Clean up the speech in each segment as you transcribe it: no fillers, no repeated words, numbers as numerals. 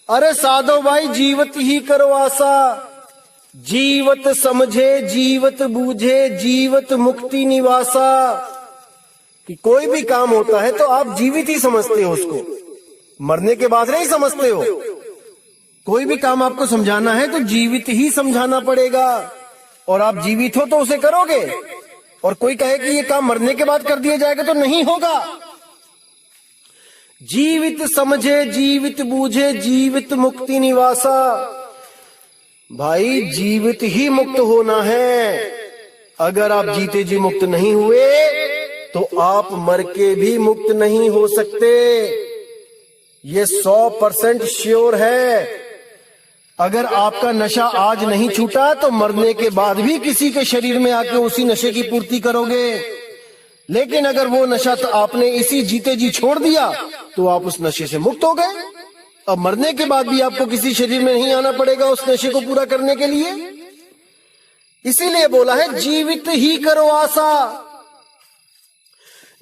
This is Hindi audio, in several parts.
अरे साधो भाई, जीवत ही करो आशा, जीवत समझे जीवत बूझे जीवत मुक्ति निवासा। कि कोई भी काम होता है तो आप जीवित ही समझते हो उसको, मरने के बाद नहीं समझते हो। कोई भी काम आपको समझाना है तो जीवित ही समझाना पड़ेगा, और आप जीवित हो तो उसे करोगे। और कोई कहे कि ये काम मरने के बाद कर दिया जाएगा तो नहीं होगा। जीवित समझे जीवित बूझे जीवित मुक्ति निवासा। भाई जीवित ही मुक्त होना है। अगर आप जीते जी मुक्त नहीं हुए तो आप मर के भी मुक्त नहीं हो सकते। ये 100% श्योर है। अगर आपका नशा आज नहीं छूटा तो मरने के बाद भी किसी के शरीर में आके उसी नशे की पूर्ति करोगे। लेकिन अगर वो नशा तो आपने इसी जीते जी छोड़ दिया तो आप उस नशे से मुक्त हो गए। अब मरने के बाद भी आपको किसी शरीर में नहीं आना पड़ेगा उस नशे को पूरा करने के लिए। इसीलिए बोला है जीवित ही करो आशा,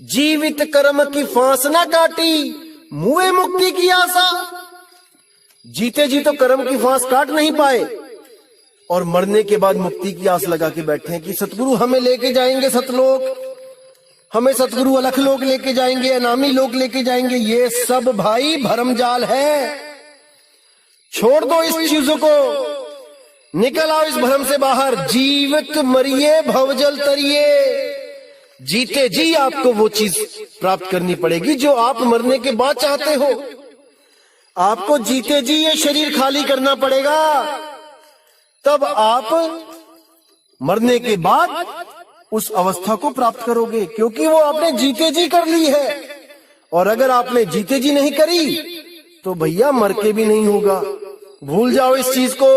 जीवित कर्म की फांस ना काटी, मुए मुक्ति की आशा। जीते जी तो कर्म की फांस काट नहीं पाए और मरने के बाद मुक्ति की आस लगा के बैठे हैं कि सतगुरु हमें लेके जाएंगे सतलोक, हमें सतगुरु अलख लोक लेके जाएंगे, अनामी लोक लेके जाएंगे। ये सब भाई भरमजाल है। छोड़ दो इस चीजों को, निकल आओ इस भ्रम से बाहर। जीवित मरिए भवजल तरिए। जीते जी आपको वो चीज प्राप्त करनी पड़ेगी जो आप मरने के बाद चाहते हो। आपको जीते जी ये शरीर खाली करना पड़ेगा, तब आप मरने के बाद उस अवस्था को प्राप्त करोगे, क्योंकि वो आपने जीते जी कर ली है। और अगर आपने जीते जी नहीं करी तो भैया मर के भी नहीं होगा। भूल जाओ इस चीज को।